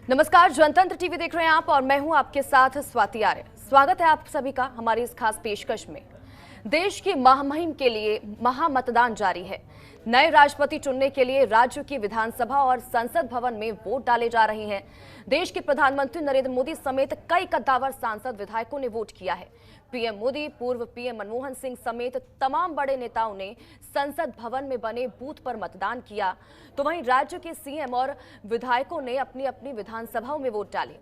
नमस्कार, जनतंत्र टीवी देख रहे हैं आप और मैं हूं आपके साथ स्वाति आर्य। स्वागत है आप सभी का हमारी इस खास पेशकश में। देश की महामुहिम के लिए महामतदान जारी है। नए राष्ट्रपति चुनने के लिए राज्य की विधानसभा और संसद भवन में वोट डाले जा रहे हैं। देश के प्रधानमंत्री नरेंद्र मोदी समेत कई कद्दावर सांसद विधायकों ने वोट किया है। पीएम मोदी, पूर्व पीएम मनमोहन सिंह समेत तमाम बड़े नेताओं ने संसद भवन में बने बूथ पर मतदान किया, तो वहीं राज्य के सीएम और विधायकों ने अपनी अपनी विधानसभाओं में वोट डाले।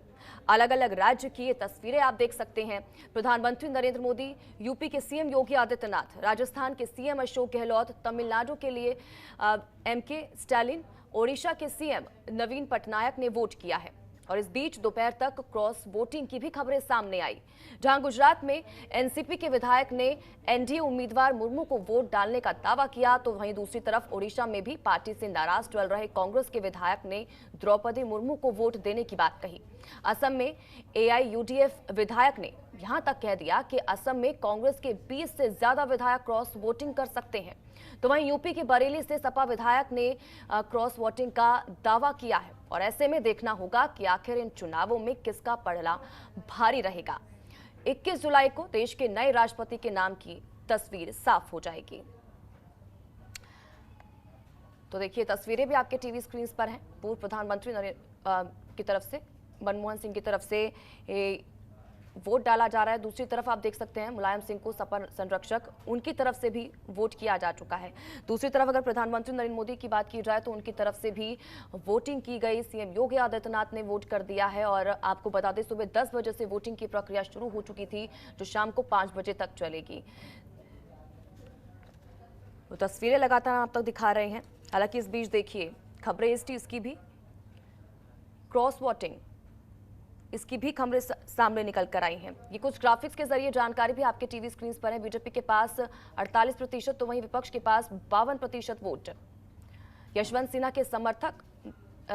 अलग अलग राज्य की ये तस्वीरें आप देख सकते हैं। प्रधानमंत्री नरेंद्र मोदी, यूपी के सीएम योगी आदित्यनाथ, राजस्थान के सीएम अशोक गहलोत, तमिलनाडु के लिए एमके स्टालिन, ओडिशा के सीएम नवीन पटनायक ने वोट किया है। और इस बीच दोपहर तक क्रॉस वोटिंग की भी खबरें सामने आई, जहां गुजरात में एनसीपी के विधायक ने एनडीए उम्मीदवार मुर्मू को वोट डालने का दावा किया, तो वहीं दूसरी तरफ ओडिशा में भी पार्टी से नाराज चल रहे कांग्रेस के विधायक ने द्रौपदी मुर्मू को वोट देने की बात कही। असम में एआईयूडीएफ विधायक ने यहां तक कह दिया कि असम में कांग्रेस के 20 से ज्यादा विधायक क्रॉस वोटिंग कर सकते हैं। तो वहीं यूपी के बरेली से सपा विधायक ने क्रॉस वोटिंग का दावा किया है और ऐसे में देखना होगा कि आखिर इन चुनावों में किसका पलड़ा भारी रहेगा। 21 जुलाई को देश के नए राष्ट्रपति के नाम की तस्वीर साफ हो जाएगी। तो देखिए, तस्वीरें भी आपके टीवी स्क्रीन पर हैं। पूर्व प्रधानमंत्री की तरफ से, मनमोहन सिंह की तरफ से वोट डाला जा रहा है। दूसरी तरफ आप देख सकते हैं मुलायम सिंह को सपा संरक्षक, उनकी तरफ से भी वोट किया जा चुका है। दूसरी तरफ अगर प्रधानमंत्री नरेंद्र मोदी की बात की जाए तो उनकी तरफ से भी वोटिंग की गई। सीएम योगी आदित्यनाथ ने वोट कर दिया है और आपको बता दें सुबह 10 बजे से वोटिंग की प्रक्रिया शुरू हो चुकी थी, जो शाम को 5 बजे तक चलेगी। तो तस्वीरें लगातार आप तक दिखा रहे हैं। हालांकि इस बीच देखिए खबरें इस चीज की भी, क्रॉस वोटिंग इसकी भी खबरें सामने निकल कर आई हैं। ये कुछ ग्राफिक्स के जरिए जानकारी भी आपके टीवी स्क्रीन पर है। बीजेपी के पास 48%, तो वहीं विपक्ष के पास 52% वोट। यशवंत सिन्हा के समर्थक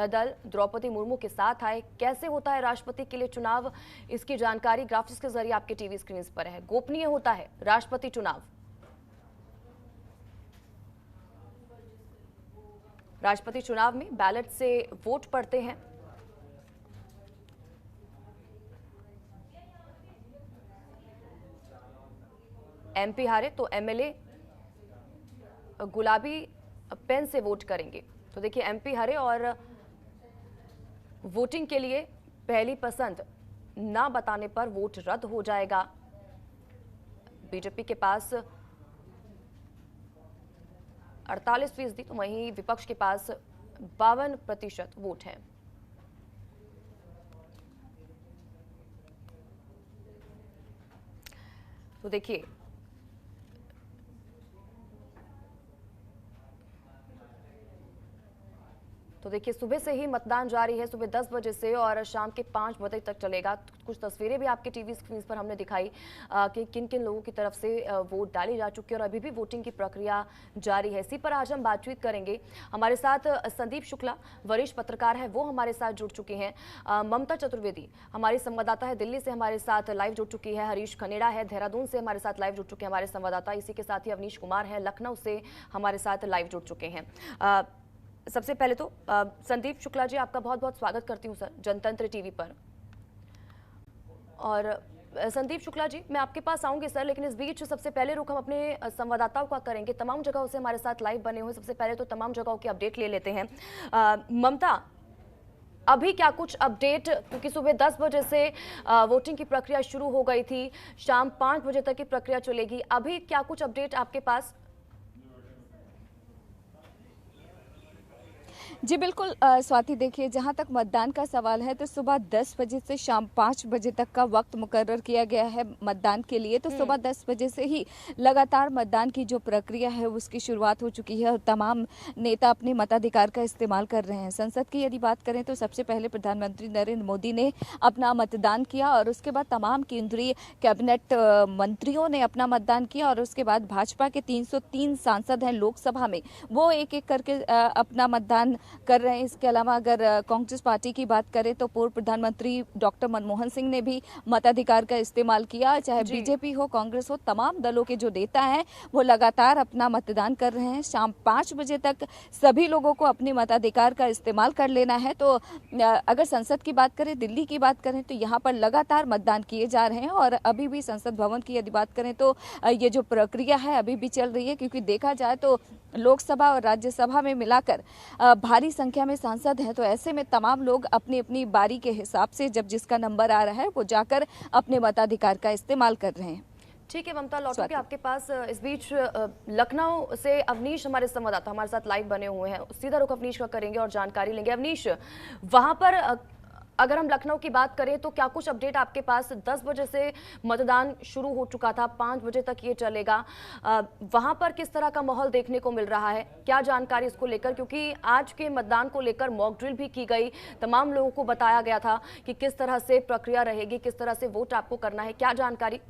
दल द्रौपदी मुर्मू के साथ आए। कैसे होता है राष्ट्रपति के लिए चुनाव, इसकी जानकारी ग्राफिक्स के जरिए आपके टीवी स्क्रीन पर है। गोपनीय होता है राष्ट्रपति चुनाव। राष्ट्रपति चुनाव में बैलेट से वोट पड़ते हैं। एमपी हारे तो एमएलए गुलाबी पेन से वोट करेंगे। तो देखिए, एमपी हारे और वोटिंग के लिए पहली पसंद ना बताने पर वोट रद्द हो जाएगा। बीजेपी के पास 48%, तो वहीं विपक्ष के पास 52% वोट है। तो देखिए, सुबह से ही मतदान जारी है, सुबह 10 बजे से और शाम के 5 बजे तक चलेगा। कुछ तस्वीरें भी आपके टीवी स्क्रीन पर हमने दिखाई कि किन किन लोगों की तरफ से वोट डाली जा चुकी है और अभी भी वोटिंग की प्रक्रिया जारी है। इसी पर आज हम बातचीत करेंगे। हमारे साथ संदीप शुक्ला, वरिष्ठ पत्रकार है, वो हमारे साथ जुड़ चुके हैं। ममता चतुर्वेदी हमारी संवाददाता है, दिल्ली से हमारे साथ लाइव जुड़ चुकी है। हरीश खनेड़ा है, देहरादून से हमारे साथ लाइव जुड़ चुके हैं हमारे संवाददाता। इसी के साथ ही अवनीश कुमार है, लखनऊ से हमारे साथ लाइव जुड़ चुके हैं। सबसे पहले तो संदीप शुक्ला जी, आपका बहुत बहुत स्वागत करती हूँ सर जनतंत्र टीवी पर। और संदीप शुक्ला जी, मैं आपके पास आऊंगी सर, लेकिन इस बीच सबसे पहले रुख हम अपने संवाददाताओं का करेंगे। तमाम जगहों से हमारे साथ लाइव बने हुए, सबसे पहले तो तमाम जगहों की अपडेट ले लेते हैं। ममता, अभी क्या कुछ अपडेट, क्योंकि सुबह 10 बजे से वोटिंग की प्रक्रिया शुरू हो गई थी, शाम 5 बजे तक की प्रक्रिया चलेगी, अभी क्या कुछ अपडेट आपके पास? जी बिल्कुल स्वाति, देखिए जहां तक मतदान का सवाल है तो सुबह 10 बजे से शाम 5 बजे तक का वक्त मुकर्रर किया गया है मतदान के लिए। तो सुबह 10 बजे से ही लगातार मतदान की जो प्रक्रिया है उसकी शुरुआत हो चुकी है और तमाम नेता अपने मताधिकार का इस्तेमाल कर रहे हैं। संसद की यदि बात करें तो सबसे पहले प्रधानमंत्री नरेंद्र मोदी ने अपना मतदान किया और उसके बाद तमाम केंद्रीय कैबिनेट मंत्रियों ने अपना मतदान किया और उसके बाद भाजपा के 303 सांसद हैं लोकसभा में, वो एक एक करके अपना मतदान कर रहे हैं। इसके अलावा अगर कांग्रेस पार्टी की बात करें तो पूर्व प्रधानमंत्री डॉक्टर मनमोहन सिंह ने भी मताधिकार का इस्तेमाल किया। चाहे बीजेपी हो, कांग्रेस हो, तमाम दलों के जो नेता हैं वो लगातार अपना मतदान कर रहे हैं। शाम 5 बजे तक सभी लोगों को अपने मताधिकार का इस्तेमाल कर लेना है। तो अगर संसद की बात करें, दिल्ली की बात करें तो यहाँ पर लगातार मतदान किए जा रहे हैं और अभी भी संसद भवन की यदि बात करें तो ये जो प्रक्रिया है अभी भी चल रही है, क्योंकि देखा जाए तो लोकसभा और राज्यसभा में मिलाकर भारी संख्या में सांसद हैं। तो ऐसे में तमाम लोग अपनी अपनी बारी के हिसाब से जब जिसका नंबर आ रहा है वो जाकर अपने मताधिकार का इस्तेमाल कर रहे हैं। ठीक है ममता, लौटूंगी आपके पास। इस बीच लखनऊ से अवनीश हमारे संवाददाता हमारे साथ लाइव बने हुए हैं, सीधा रुख अवनीश का करेंगे और जानकारी लेंगे। अवनीश, वहां पर अगर हम लखनऊ की बात करें तो क्या कुछ अपडेट आपके पास? 10 बजे से मतदान शुरू हो चुका था, 5 बजे तक ये चलेगा। वहां पर किस तरह का माहौल देखने को मिल रहा है, क्या जानकारी इसको लेकर? क्योंकि आज के मतदान को लेकर मॉक ड्रिल भी की गई, तमाम लोगों को बताया गया था कि किस तरह से प्रक्रिया रहेगी, किस तरह से वोट आपको करना है, क्या जानकारी?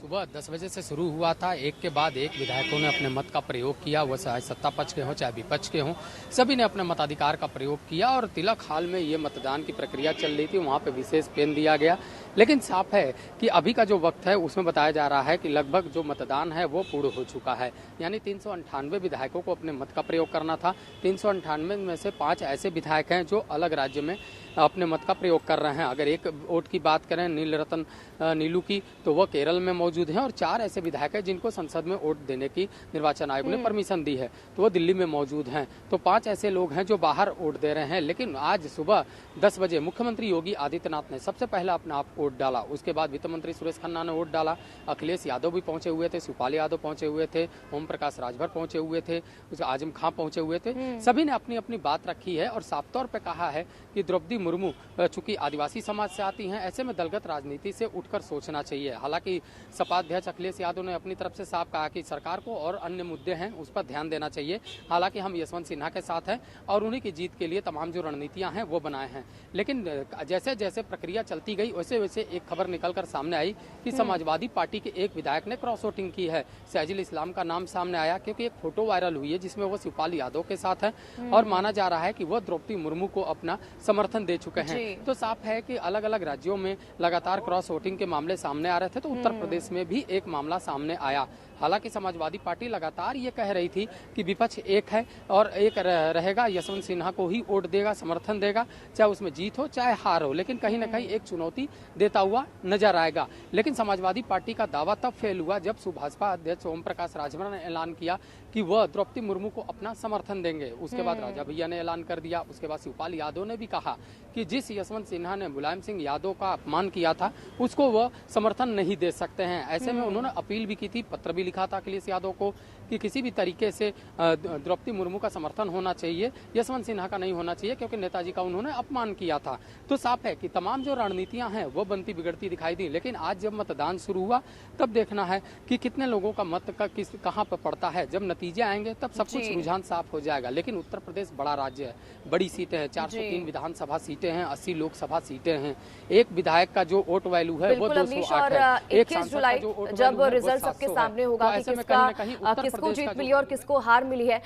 सुबह 10 बजे से शुरू हुआ था। एक के बाद एक विधायकों ने अपने मत का प्रयोग किया, वह चाहे सत्ता पक्ष के हों चाहे विपक्ष के हों, सभी ने अपने मताधिकार का प्रयोग किया। और तिलक हाल में ये मतदान की प्रक्रिया चल रही थी, वहाँ पे विशेष पेन दिया गया। लेकिन साफ है कि अभी का जो वक्त है उसमें बताया जा रहा है कि लगभग जो मतदान है वो पूर्ण हो चुका है। यानी 398 विधायकों को अपने मत का प्रयोग करना था। 398 में से 5 ऐसे विधायक हैं जो अलग राज्य में अपने मत का प्रयोग कर रहे हैं। अगर एक वोट की बात करें नीलू की, तो वह केरल में मौजूद हैं। और 4 ऐसे विधायक हैं जिनको संसद में वोट देने की निर्वाचन आयोग ने परमिशन दी है, तो वह दिल्ली में मौजूद हैं। तो 5 ऐसे लोग हैं जो बाहर वोट दे रहे हैं। लेकिन आज सुबह 10 बजे मुख्यमंत्री योगी आदित्यनाथ ने सबसे पहला अपना आप वोट डाला। उसके बाद वित्त मंत्री सुरेश खन्ना ने वोट डाला, अखिलेश यादव भी पहुंचे हुए थे, शिवपाल यादव पहुंचे हुए थे, ओम प्रकाश राजभर पहुंचे हुए थे, आजम खां पहुंचे हुए थे। सभी ने अपनी अपनी बात रखी है और साफ तौर पर कहा है कि द्रौपदी मुर्मू चूंकि आदिवासी समाज से आती हैं, ऐसे में दलगत राजनीति से उठकर सोचना चाहिए। हालांकि सपा अध्यक्ष अखिलेश यादव ने अपनी तरफ से साफ कहा कि सरकार को और अन्य मुद्दे हैं उस पर ध्यान देना चाहिए। हालांकि हम यशवंत सिन्हा के साथ हैं और उन्हीं की जीत के लिए तमाम जो रणनीतियां हैं वो बनाए हैं। लेकिन जैसे जैसे प्रक्रिया चलती गई वैसे वैसे एक खबर निकलकर सामने आई कि समाजवादी पार्टी के एक विधायक ने क्रॉस वोटिंग की है। सैजुल इस्लाम का नाम सामने आया क्योंकि एक फोटो वायरल हुई है जिसमें वो शिवपाल यादव के साथ है और माना जा रहा है कि वो द्रौपदी मुर्मू को अपना समर्थन दे चुके हैं। तो साफ है कि अलग अलग राज्यों में लगातार क्रॉस वोटिंग के मामले सामने आ रहे थे, तो उत्तर प्रदेश में भी एक मामला सामने आया। हालांकि समाजवादी पार्टी लगातार ये कह रही थी कि विपक्ष एक है और एक रहेगा, यशवंत सिन्हा को ही वोट देगा, समर्थन देगा, चाहे उसमें जीत हो चाहे हार हो, लेकिन कहीं ना कहीं एक चुनौती देता हुआ नजर आएगा। लेकिन समाजवादी पार्टी का दावा तब फेल हुआ जब भाजपा अध्यक्ष ओम प्रकाश राजभर ने ऐलान किया कि वह द्रौपदी मुर्मू को अपना समर्थन देंगे। उसके बाद राजा भैया ने ऐलान कर दिया। उसके बाद शिवपाल यादव ने भी कहा कि जिस यशवंत सिन्हा ने मुलायम सिंह यादव का अपमान किया था उसको वह समर्थन नहीं दे सकते हैं। ऐसे में उन्होंने अपील भी की थी, पत्र भी लिखा था अखिलेश यादव को कि किसी भी तरीके से द्रौपदी मुर्मू का समर्थन होना चाहिए, यशवंत सिन्हा का नहीं होना चाहिए, क्योंकि नेताजी का उन्होंने अपमान किया था। तो साफ है कि तमाम जो रणनीतियां हैं वो बनती बिगड़ती दिखाई दी। लेकिन आज जब मतदान शुरू हुआ तब देखना है कि कितने लोगों का मत का कहां पर पड़ता है। जब नतीजे आएंगे तब सब कुछ रुझान साफ हो जाएगा। लेकिन उत्तर प्रदेश बड़ा राज्य है, बड़ी सीटें हैं, 403 विधानसभा सीटें हैं, 80 लोकसभा सीटें हैं। एक विधायक का जो वोट वैल्यू है वो 208 है। 21 जुलाई जब रिजल्ट सबके सामने होगा कि किसको जीत मिली और किसको हार मिली है,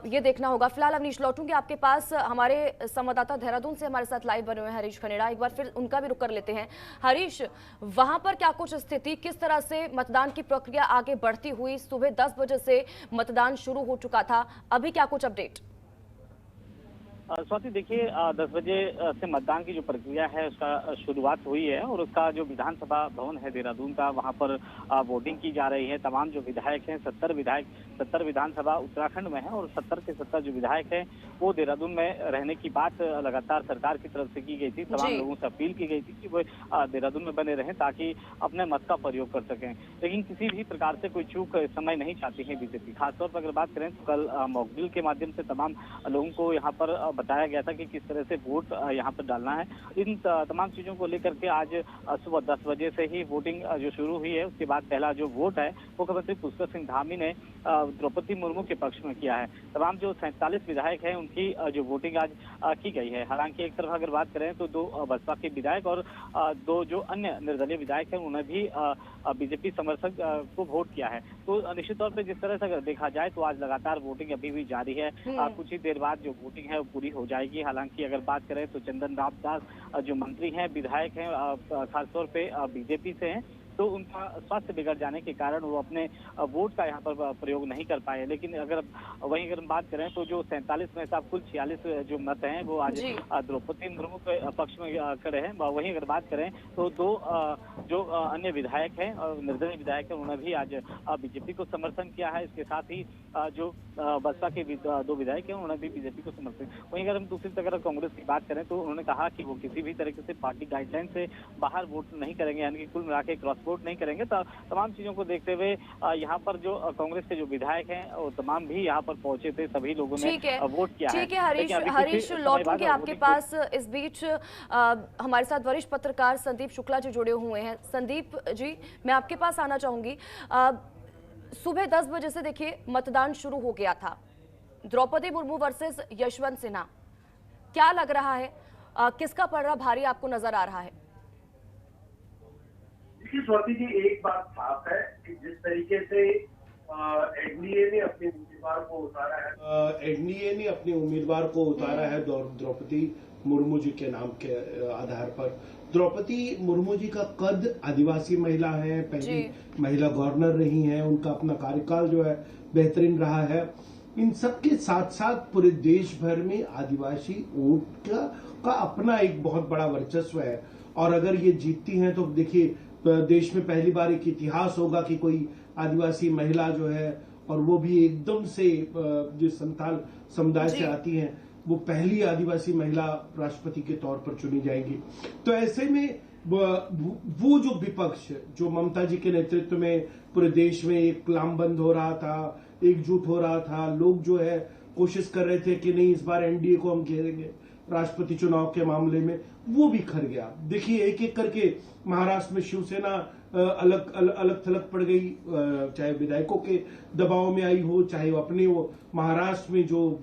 ये देखना होगा। फिलहाल अवनीश, लौटूंगे आपके पास। हमारे संवाददाता देहरादून से हमारे साथ लाइव बने हुए हैं हरीश खनेड़ा, एक बार फिर उनका भी रुख कर लेते हैं। हरीश, वहां पर क्या कुछ स्थिति, किस तरह से मतदान की प्रक्रिया आगे बढ़ती हुई? सुबह 10 बजे से मतदान शुरू हो चुका था, अभी क्या कुछ अपडेट? स्वाति, देखिए 10 बजे से मतदान की जो प्रक्रिया है उसका शुरुआत हुई है और उसका जो विधानसभा भवन है देहरादून का, वहां पर वोटिंग की जा रही है। तमाम जो विधायक हैं, 70 विधानसभा उत्तराखंड में है और 70 के 70 जो विधायक हैं वो देहरादून में रहने की बात लगातार सरकार की तरफ से की गई थी। तमाम लोगों से अपील की गई थी कि वो देहरादून में बने रहें ताकि अपने मत का प्रयोग कर सकें। लेकिन किसी भी प्रकार से कोई चूक इस समय नहीं चाहती है बीजेपी। खासतौर पर अगर बात करें तो कल मॉक ड्रिल के माध्यम से तमाम लोगों को यहाँ पर बताया गया था कि किस तरह से वोट यहाँ पर डालना है। इन तमाम चीजों को लेकर के आज सुबह 10 बजे से ही वोटिंग जो शुरू हुई है। उसके बाद पहला जो वोट है मुख्यमंत्री पुष्कर सिंह धामी ने द्रौपदी मुर्मू के पक्ष में किया है। तमाम जो 47 विधायक हैं उनकी जो वोटिंग आज की गई है। हालांकि एक तरफ अगर बात करें तो 2 बसपा के विधायक और 2 जो अन्य निर्दलीय विधायक हैं उन्हें भी बीजेपी समर्थक को वोट किया है। तो निश्चित तौर पर जिस तरह से अगर देखा जाए तो आज लगातार वोटिंग अभी भी जारी है। कुछ ही देर बाद जो वोटिंग है वो पूरी हो जाएगी। हालांकि अगर बात करें तो चंदन राम दास जो मंत्री हैं, विधायक हैं, खासतौर पे बीजेपी से हैं, तो उनका स्वास्थ्य बिगड़ जाने के कारण वो अपने वोट का यहाँ पर प्रयोग नहीं कर पाए। लेकिन अगर वहीं अगर हम बात करें तो जो 47 में से कुल 46 जो मत हैं वो आज द्रौपदी मुर्मू के पक्ष में खड़े हैं। वहीं अगर बात करें तो 2 जो अन्य विधायक हैं और निर्दलीय विधायक हैं उन्होंने भी आज बीजेपी को समर्थन किया है। इसके साथ ही जो बसपा के 2 विधायक हैं उन्होंने भी बीजेपी को समर्थन। वहीं अगर हम दूसरी तरफ कांग्रेस की बात करें तो उन्होंने कहा कि वो किसी भी तरीके से पार्टी गाइडलाइन से बाहर वोट नहीं करेंगे, यानी कि कुल मिला के क्रॉस वोट नहीं करेंगे। तो तमाम चीजों को देखते हुए यहाँ पर जो कांग्रेस के जो विधायक हैं वो तमाम भी यहाँ पर पहुंचे थे। सभी लोगों ने वोट किया है। ठीक है हरीश, लौटूंगे आपके पास। इस बीच हमारे साथ वरिष्ठ पत्रकार संदीप शुक्ला जी जुड़े हुए हैं। संदीप जी, मैं आपके पास आना चाहूंगी। सुबह 10 बजे से देखिए मतदान शुरू हो गया था, द्रौपदी मुर्मू वर्सेस यशवंत सिन्हा। क्या लग रहा है, किसका पलड़ा भारी आपको नजर आ रहा है? देखिए स्वाति जी, एक बात साफ है कि जिस तरीके से एनडीए ने अपने उम्मीदवार को उतारा है द्रौपदी मुर्मू जी के नाम के आधार पर। द्रौपदी मुर्मू जी का कद, आदिवासी महिला है, पहली महिला गवर्नर रही हैं, उनका अपना कार्यकाल जो है बेहतरीन रहा है। इन सब के साथ साथ पूरे देश भर में आदिवासी वोट का अपना एक बहुत बड़ा वर्चस्व है। और अगर ये जीतती हैं तो देखिए देश में पहली बार एक इतिहास होगा कि कोई आदिवासी महिला जो है, और वो भी एकदम से जो संथाल समुदाय से आती हैं, वो पहली आदिवासी महिला राष्ट्रपति के तौर पर चुनी जाएंगी। तो ऐसे में वो जो विपक्ष जो ममता जी के नेतृत्व में पूरे देश में एक लामबंद हो रहा था, एकजुट हो रहा था, लोग जो है कोशिश कर रहे थे कि नहीं इस बार एनडीए को हम घेरेंगे राष्ट्रपति चुनाव के मामले में, वो भी खर गया। देखिए एक एक करके महाराष्ट्र में शिवसेना अलग थलग पड़ गई, चाहे विधायकों के दबाव में आई हो, चाहे अपने वो महाराष्ट्र में जो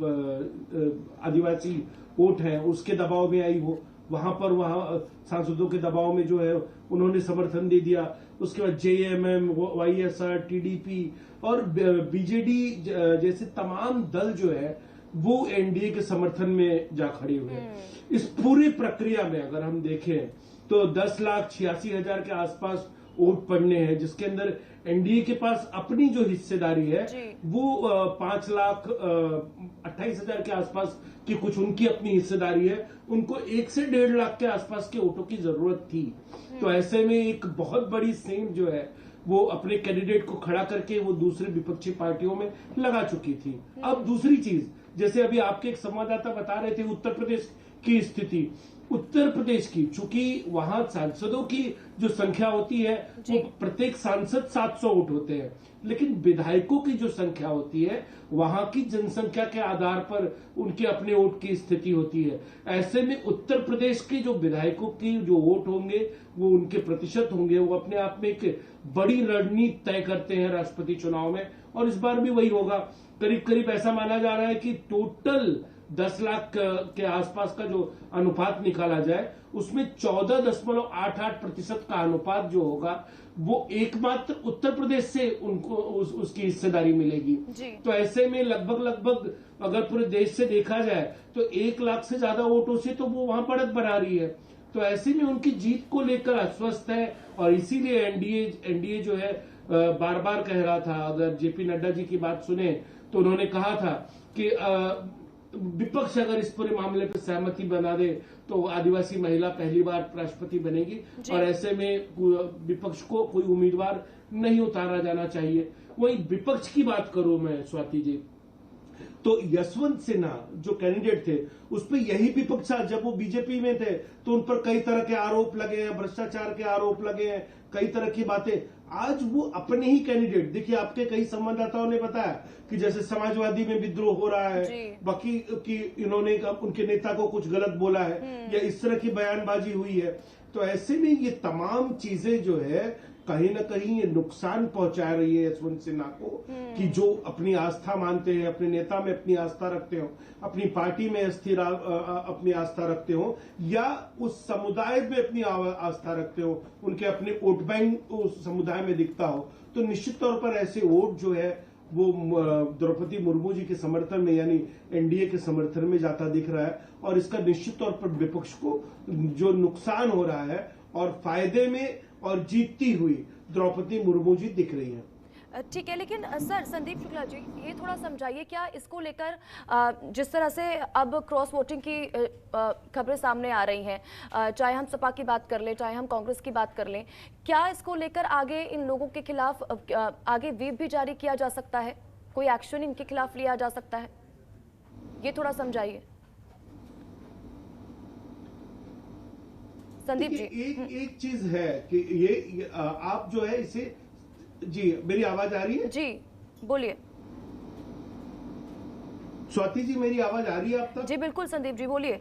आदिवासी वोट है उसके दबाव में आई हो, वहां सांसदों के दबाव में जो है उन्होंने समर्थन दे दिया। उसके बाद जेएमएम, वाईएसआर, टीडीपी और बीजेडी जैसे तमाम दल जो है वो एनडीए के समर्थन में जा खड़े हुए हैं। इस पूरी प्रक्रिया में अगर हम देखें तो 10,86,000 के आसपास वोट पड़ने हैं, जिसके अंदर एनडीए के पास अपनी जो हिस्सेदारी है वो 5,28,000 के आसपास की कुछ उनकी अपनी हिस्सेदारी है। उनको 1 से 1.5 लाख के आसपास के वोटों की जरूरत थी। तो ऐसे में एक बहुत बड़ी सेम जो है वो अपने कैंडिडेट को खड़ा करके वो दूसरे विपक्षी पार्टियों में लगा चुकी थी। अब दूसरी चीज, जैसे अभी आपके एक संवाददाता बता रहे थे उत्तर प्रदेश की स्थिति, उत्तर प्रदेश की चूंकि वहां सांसदों की जो संख्या होती है वो प्रत्येक सांसद 700 वोट होते हैं, लेकिन विधायकों की जो संख्या होती है वहां की जनसंख्या के आधार पर उनके अपने वोट की स्थिति होती है। ऐसे में उत्तर प्रदेश के जो विधायकों की जो वोट होंगे वो उनके प्रतिशत होंगे, वो अपने आप में एक बड़ी रणनीति तय करते हैं राष्ट्रपति चुनाव में। और इस बार भी वही होगा। करीब करीब ऐसा माना जा रहा है कि टोटल 10 लाख के आसपास का जो अनुपात निकाला जाए उसमें 14.88% का अनुपात जो होगा वो एकमात्र उत्तर प्रदेश से उनको उसकी हिस्सेदारी मिलेगी। तो ऐसे में लगभग अगर पूरे देश से देखा जाए तो 1 लाख से ज्यादा वोटों से तो वो वहां बढ़त बना रही है। तो ऐसे में उनकी जीत को लेकर आश्वस्त है और इसीलिए एनडीए जो है बार बार कह रहा था, अगर जेपी नड्डा जी की बात सुने तो उन्होंने कहा था कि विपक्ष अगर इस पूरे मामले पर सहमति बना दे तो आदिवासी महिला पहली बार राष्ट्रपति बनेगी और ऐसे में विपक्ष को कोई उम्मीदवार नहीं उतारा जाना चाहिए। वही विपक्ष की बात करूं मैं स्वाति जी, तो यशवंत सिन्हा जो कैंडिडेट थे उस पर यही विपक्ष था। जब वो बीजेपी में थे तो उन पर कई तरह के आरोप लगे हैं, भ्रष्टाचार के आरोप लगे हैं, कई तरह की बातें। आज वो अपने ही कैंडिडेट, देखिए आपके कई संवाददाताओं ने बताया कि जैसे समाजवादी में विद्रोह हो रहा है, बाकी की इन्होंने उनके नेता को कुछ गलत बोला है या इस तरह की बयानबाजी हुई है। तो ऐसे में ये तमाम चीजें जो है कहीं ना कहीं ये नुकसान पहुंचा रही है यशवंत सिन्हा को, कि जो अपनी आस्था मानते हैं, अपने नेता में अपनी आस्था रखते हो, अपनी पार्टी में स्थिर अपनी आस्था रखते हो, या उस समुदाय में अपनी आस्था रखते हो, उनके अपने वोट बैंक उस समुदाय में दिखता हो, तो निश्चित तौर पर ऐसे वोट जो है वो द्रौपदी मुर्मू जी के समर्थन में यानी एनडीए के समर्थन में जाता दिख रहा है। और इसका निश्चित तौर पर विपक्ष को जो नुकसान हो रहा है और फायदे में और जीतती हुई द्रौपदी मुर्मू जी दिख रही हैं। ठीक है, लेकिन सर संदीप शुक्ला जी ये थोड़ा समझाइए, क्या इसको लेकर जिस तरह से अब क्रॉस वोटिंग की खबरें सामने आ रही हैं, चाहे हम सपा की बात कर लें, चाहे हम कांग्रेस की बात कर लें, क्या इसको लेकर आगे इन लोगों के खिलाफ आगे व्हीप भी जारी किया जा सकता है, कोई एक्शन इनके खिलाफ लिया जा सकता है? ये थोड़ा समझाइए संदीप जी। एक चीज है कि ये आप जो है इसे, जी मेरी आवाज आ रही है? जी बोलिए। स्वाति जी मेरी आवाज आ रही है आप तक? जी बिल्कुल संदीप जी बोलिए।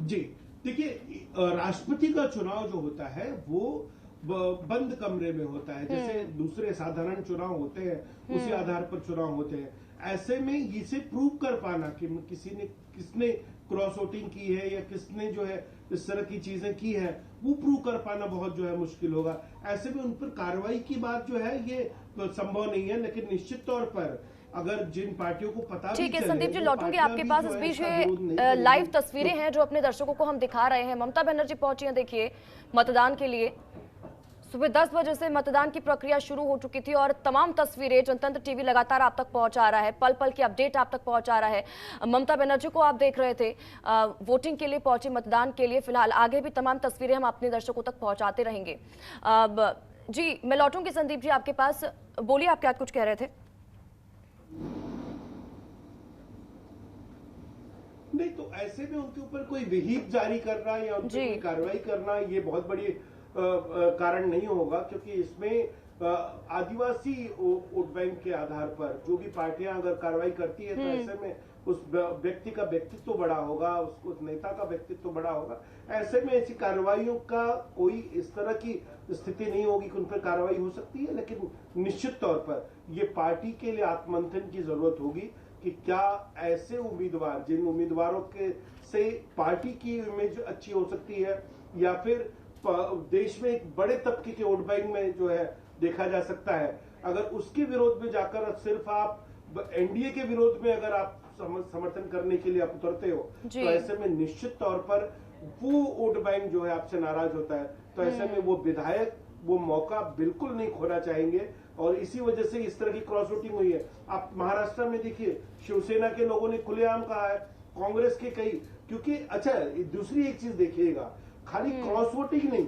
जी देखिए, राष्ट्रपति का चुनाव जो होता है वो बंद कमरे में होता है, जैसे दूसरे साधारण चुनाव होते हैं उसी आधार पर चुनाव होते हैं। ऐसे में इसे प्रूव कर पाना कि किसने क्रॉस वोटिंग की है या किसने जो है इस तरह की चीजें की है, वो प्रूव कर पाना बहुत जो है मुश्किल होगा। ऐसे में उन पर कार्रवाई की बात जो है ये संभव नहीं है, लेकिन निश्चित तौर पर अगर जिन पार्टियों को पता, ठीक है संदीप जी लौटूंगी आपके पास। इस बीच लाइव तस्वीरें हैं जो अपने दर्शकों को हम दिखा रहे हैं। ममता बनर्जी पहुंची हैं, देखिए मतदान के लिए। सुबह 10 बजे से मतदान की प्रक्रिया शुरू हो चुकी थी और तमाम तस्वीरें जनतंत्र टीवी लगातार आप तक पहुंचा रहा है, पल पल की अपडेट आप तक पहुंचा रहा है। ममता बनर्जी को आप देख रहे थे वोटिंग के लिए पहुंची, मतदान के लिए। फिलहाल आगे भी तमाम तस्वीरें हम अपने दर्शकों तक पहुंचाते रहेंगे। जी मैं लौटूंगी संदीप जी आपके पास, बोलिए आप क्या कुछ कह रहे थे? नहीं तो ऐसे में उनके ऊपर कोई विहित जारी करना या उन पर कोई कार्रवाई करना ये बहुत बड़ी कारण नहीं होगा, क्योंकि इसमें आदिवासी वोट बैंक के आधार पर जो भी पार्टियां अगर कार्रवाई करती है तो ऐसे में उस व्यक्ति का व्यक्तित्व बड़ा होगा, उस नेता का व्यक्तित्व बड़ा होगा। ऐसे में ऐसी कार्रवाइयों का कोई इस तरह की स्थिति नहीं होगी कि उन पर कार्रवाई हो सकती है, लेकिन निश्चित तौर पर ये पार्टी के लिए आत्ममंथन की जरूरत होगी कि क्या ऐसे उम्मीदवार, जिन उम्मीदवारों के से पार्टी की इमेज अच्छी हो सकती है या फिर देश में एक बड़े तबके के वोट बैंक में जो है देखा जा सकता है, अगर उसके विरोध में जाकर सिर्फ आप एनडीए के विरोध में अगर आप समर्थन करने के लिए आप उतरते हो तो ऐसे में निश्चित तौर पर वो वोट बैंक जो है आपसे नाराज होता है। तो ऐसे में वो विधायक वो मौका बिल्कुल नहीं खोना चाहेंगे और इसी वजह से इस तरह की क्रॉस वोटिंग हुई है। आप महाराष्ट्र में देखिए, शिवसेना के लोगों ने खुलेआम कहा है, कांग्रेस के कई, क्योंकि अच्छा दूसरी एक चीज देखिएगा, खाली क्रॉस वोटिंग नहीं,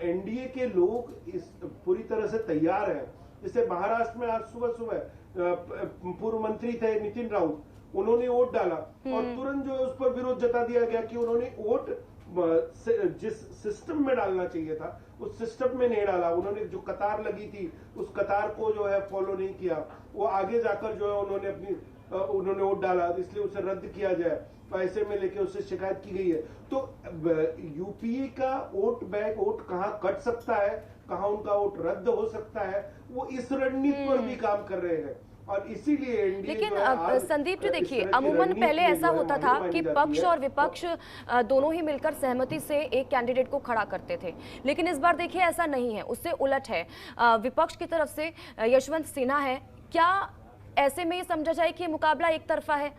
एनडीए के लोग इस पूरी तरह से तैयार हैं। जैसे महाराष्ट्र में आज सुबह पूर्व मंत्री थे नितिन राउत, उन्होंने वोट डाला और तुरंत जो है उस पर विरोध जता दिया गया कि उन्होंने वोट जिस सिस्टम में डालना चाहिए था उस सिस्टम में नहीं डाला। उन्होंने जो कतार लगी थी उस कतार को जो है फॉलो नहीं किया, वो आगे जाकर जो है उन्होंने वोट डाला, इसलिए उसे रद्द किया जाए। पैसे में लेके उससे शिकायत की गई है। तो यूपीए का वोट बैंक, वोट कहाँ कट सकता है, कहाँ उनका वोट रद्द हो सकता है, वो इस रणनीति पर भी काम कर रहे हैं और इसीलिए। लेकिन संदीप जी देखिए, अमूमन पहले ऐसा होता था कि पक्ष और विपक्ष दोनों ही मिलकर सहमति से एक कैंडिडेट को खड़ा करते थे, लेकिन इस बार देखिए ऐसा नहीं है, उससे उलट है। विपक्ष की तरफ से यशवंत सिन्हा है। क्या ऐसे में ये समझा जाए कि मुकाबला एक तरफा है?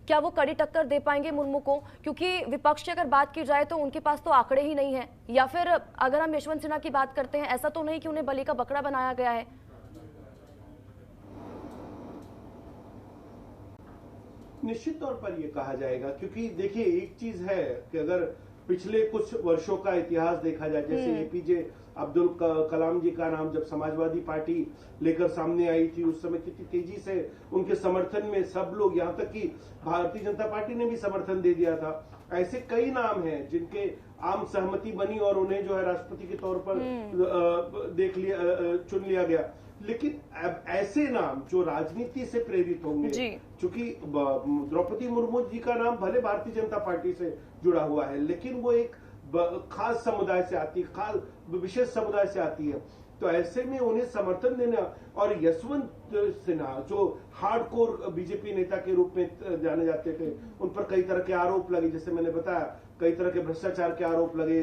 क्या वो कड़ी टक्कर दे पाएंगे मुर्मू को? क्योंकि विपक्ष की अगर बात की जाए तो उनके पास तो आंकड़े ही नहीं है, या फिर अगर हम यशवंत सिन्हा की बात करते हैं, ऐसा तो नहीं कि उन्हें बलि का बकरा बनाया गया है। निश्चित तौर पर यह कहा जाएगा, क्योंकि देखिए एक चीज है कि अगर पिछले कुछ वर्षों का इतिहास देखा जाए, जैसे एपीजे अब्दुल कलाम जी का नाम जब समाजवादी पार्टी लेकर सामने आई थी, उस समय कितनी तेजी से उनके समर्थन में सब लोग, यहाँ तक कि भारतीय जनता पार्टी ने भी समर्थन दे दिया था। ऐसे कई नाम हैं जिनके आम सहमति बनी और उन्हें जो है राष्ट्रपति के तौर पर चुन लिया गया। लेकिन अब ऐसे नाम जो राजनीति से प्रेरित होंगे, क्योंकि द्रौपदी मुर्मू जी का नाम भले भारतीय जनता पार्टी से जुड़ा हुआ है, लेकिन वो एक खास समुदाय से आती है, खास विशेष समुदाय से आती है, तो ऐसे में उन्हें समर्थन देना। और यशवंत सिन्हा जो हार्डकोर बीजेपी नेता के रूप में जाने जाते थे, उन पर कई तरह के आरोप लगे, जैसे मैंने बताया कई तरह के भ्रष्टाचार के आरोप लगे,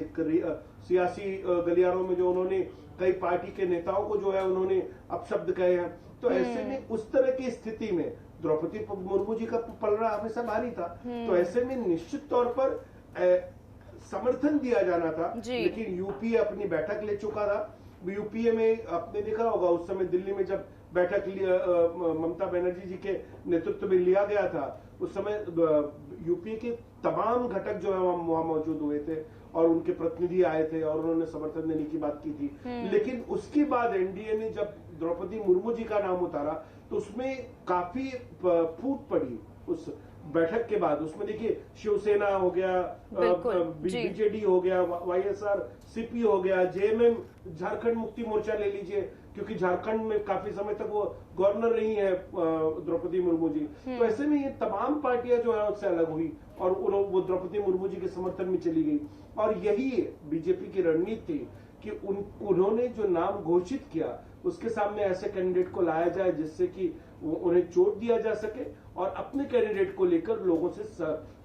सियासी गलियारों में जो उन्होंने कई पार्टी के नेताओं को जो है उन्होंने अपशब्द कहे हैं। तो ऐसे में उस तरह की स्थिति में द्रौपदी मुर्मू जी का पलड़ा हमेशा भारी था, तो ऐसे में निश्चित तौर पर समर्थन दिया जाना था। लेकिन यूपीए अपनी बैठक ले चुका था। यूपीए में आपने देखा होगा उस समय दिल्ली में जब बैठक ममता बनर्जी जी के नेतृत्व में लिया गया था, उस समय यूपीए के तमाम घटक जो है वहां मौजूद हुए थे और उनके प्रतिनिधि आए थे और उन्होंने समर्थन देने की बात की थी। लेकिन उसके बाद एनडीए ने जब द्रौपदी मुर्मू जी का नाम उतारा तो उसमें काफी फूट पड़ी उस बैठक के बाद। उसमें देखिए शिवसेना हो गया, बीजेडी हो गया, वाईएसआर सीपी हो गया, जेएमएम झारखंड मुक्ति मोर्चा ले लीजिए, क्योंकि झारखंड में काफी समय तक वो गवर्नर रही है द्रौपदी मुर्मू जी। तो ऐसे में ये तमाम पार्टियां जो है उससे अलग हुई और वो द्रौपदी मुर्मू जी के समर्थन में चली गई। और यही बीजेपी की रणनीति थी कि उन्होंने जो नाम घोषित किया उसके सामने ऐसे कैंडिडेट को लाया जाए जिससे कि उन्हें चोट दिया जा सके और अपने कैंडिडेट को लेकर लोगों से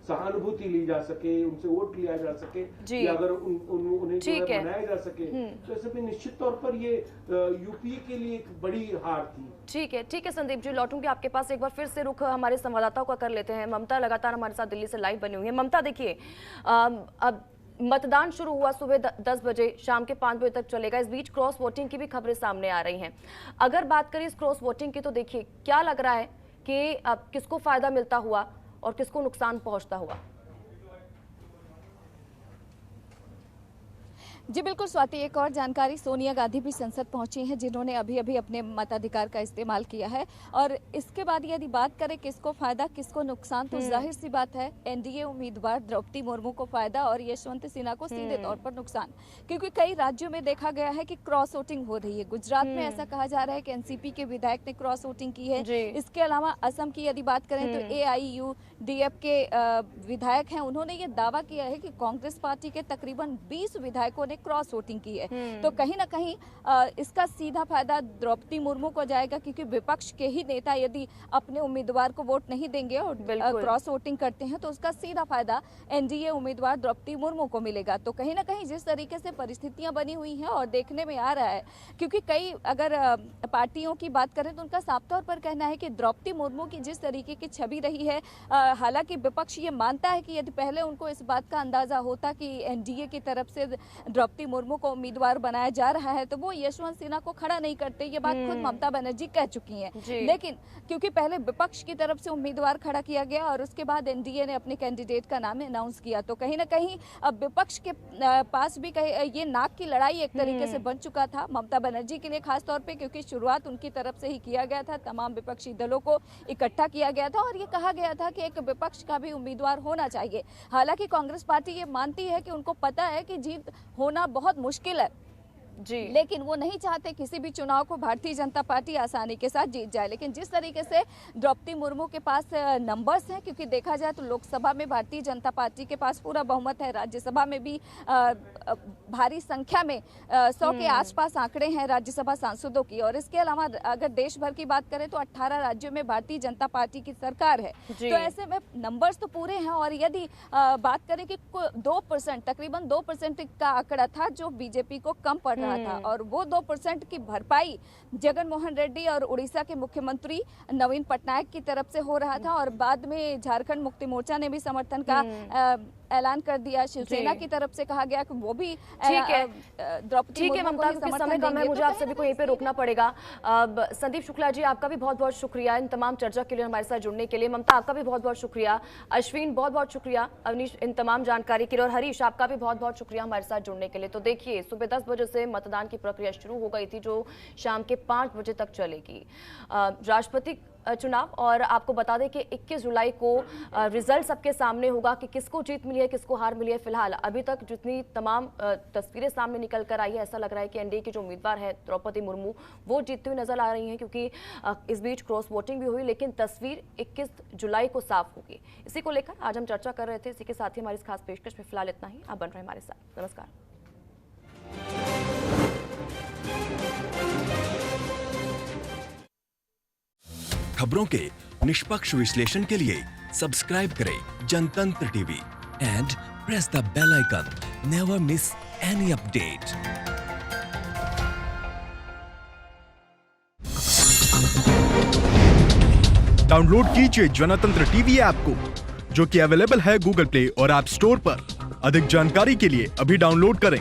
सहानुभूति ली जा सके, उनसे वोट लिया जा सके, या अगर उन्हें बनाया जा सके। तो ऐसे में निश्चित तौर पर ये यूपीए के लिए एक बड़ी हार थी। ठीक है संदीप जी, लौटूंगी आपके पास। एक बार फिर से रुख हमारे संवाददाताओं का कर लेते हैं। ममता लगातार हमारे साथ दिल्ली से लाइव बनी हुई है। ममता देखिए, अब मतदान शुरू हुआ सुबह 10 बजे, शाम के 5 बजे तक चलेगा। इस बीच क्रॉस वोटिंग की भी खबरें सामने आ रही हैं। अगर बात करें इस क्रॉस वोटिंग की, तो देखिए क्या लग रहा है कि अब किसको फायदा मिलता हुआ और किसको नुकसान पहुंचता हुआ? जी बिल्कुल स्वाति, एक और जानकारी, सोनिया गांधी भी संसद पहुंची हैं जिन्होंने अभी अभी अपने मताधिकार का इस्तेमाल किया है। और इसके बाद यदि बात करें किसको फायदा किसको नुकसान, तो जाहिर सी बात है एनडीए उम्मीदवार द्रौपदी मुर्मू को फायदा और यशवंत सिन्हा को सीधे तौर पर नुकसान, क्योंकि कई राज्यों में देखा गया है कि क्रॉस वोटिंग हो रही है। गुजरात में ऐसा कहा जा रहा है कि एनसीपी के विधायक ने क्रॉस वोटिंग की है। इसके अलावा असम की यदि बात करें तो AIUDF के विधायक हैं, उन्होंने ये दावा किया है कि कांग्रेस पार्टी के तकरीबन 20 विधायकों ने क्रॉस वोटिंग की है। तो कहीं ना कहीं इसका सीधा फायदा द्रौपदी मुर्मू को जाएगा, क्योंकि विपक्ष के ही नेता यदि अपने उम्मीदवार को वोट नहीं देंगे और क्रॉस वोटिंग करते हैं तो उसका सीधा फायदा एनडीए उम्मीदवार द्रौपदी मुर्मू को मिलेगा। तो कहीं ना कहीं जिस तरीके से परिस्थितियां बनी हुई हैं और देखने में आ रहा है, क्योंकि कई अगर पार्टियों की बात करें तो उनका साफ तौर पर कहना है कि द्रौपदी मुर्मू की जिस तरीके की छवि रही है, हालांकि विपक्ष ये मानता है कि यदि पहले उनको इस बात का अंदाजा होता कि एनडीए की तरफ से द्रौपदी मुर्मू को उम्मीदवार बनाया जा रहा है तो वो यशवंत सिन्हा को खड़ा नहीं करते। ये बात खुद ममता बनर्जी कह चुकी हैं। लेकिन क्योंकि पहले विपक्ष की तरफ से उम्मीदवार खड़ा किया गया और उसके बाद एनडीए ने अपने कैंडिडेट का नाम अनाउंस किया, तो कहीं ना कहीं अब विपक्ष के पास भी ये नाक की लड़ाई एक तरीके से बन चुका था ममता बनर्जी के लिए, खास तौर पे क्योंकि शुरुआत उनकी तरफ से ही किया गया था। तमाम विपक्षी दलों को इकट्ठा किया गया था और ये कहा गया था कि एक विपक्ष का भी उम्मीदवार होना चाहिए। हालांकि कांग्रेस पार्टी ये मानती है कि उनको पता है कि जीत होना बहुत मुश्किल है जी, लेकिन वो नहीं चाहते किसी भी चुनाव को भारतीय जनता पार्टी आसानी के साथ जीत जाए। लेकिन जिस तरीके से द्रौपदी मुर्मू के पास नंबर्स हैं, क्योंकि देखा जाए तो लोकसभा में भारतीय जनता पार्टी के पास पूरा बहुमत है, राज्यसभा में भी भारी संख्या में 100 के आसपास आंकड़े हैं राज्यसभा सांसदों की। और इसके अलावा अगर देश भर की बात करें तो 18 राज्यों में भारतीय जनता पार्टी की सरकार है। तो ऐसे में नंबर्स तो पूरे हैं। और यदि बात करें कि 2% तकरीबन 2% का आंकड़ा था जो बीजेपी को कम पड़ रहा था, और वो 2% की भरपाई जगन मोहन रेड्डी और उड़ीसा के मुख्यमंत्री नवीन पटनायक की तरफ से हो रहा था। और बाद में झारखंड मुक्ति मोर्चा ने भी समर्थन का ऐलान कर दिया। शिवसेना की तरफ से कहा गया कि वो भी ठीक है, द्रौपदी ठीक है मुर्मू को ममता, ही क्योंकि समर्थन समय कम है, देंगे। मुझे तो आप कहीं सभी ना को यहीं पे रोकना पड़ेगा। संदीप शुक्ला जी, आपका भी बहुत बहुत शुक्रिया इन तमाम चर्चा के लिए, हमारे साथ जुड़ने के लिए। ममता, आपका भी बहुत बहुत शुक्रिया। अश्विन, बहुत बहुत शुक्रिया। अवनीश, इन तमाम जानकारी के लिए। और हरीश, आपका भी बहुत बहुत शुक्रिया हमारे साथ जुड़ने के लिए। तो देखिए, सुबह 10 बजे से मतदान की प्रक्रिया शुरू हो गई थी, जो शाम के 5 बजे तक चलेगी। राष्ट्रपति चुनाव, और आपको बता दें कि 21 जुलाई को रिजल्ट सबके सामने होगा कि किसको जीत मिली है, किसको हार मिली है। फिलहाल अभी तक जितनी तमाम तस्वीरें सामने निकल कर आई है, ऐसा लग रहा है कि एनडीए की जो उम्मीदवार है द्रौपदी मुर्मू, वो जीतती हुई नजर आ रही हैं, क्योंकि इस बीच क्रॉस वोटिंग भी हुई, लेकिन तस्वीर 21 जुलाई को साफ होगी। इसी को लेकर आज हम चर्चा कर रहे थे। इसी के साथ ही हमारी इस खास पेशकश में फिलहाल इतना ही। आप बन रहे हमारे साथ। नमस्कार। खबरों के निष्पक्ष विश्लेषण के लिए सब्सक्राइब करें Jantantra TV and press the bell icon. Never miss any update. Download कीजिए जनतंत्र टीवी ऐप को, जो कि अवेलेबल है गूगल प्ले और ऐप स्टोर पर। अधिक जानकारी के लिए अभी डाउनलोड करें।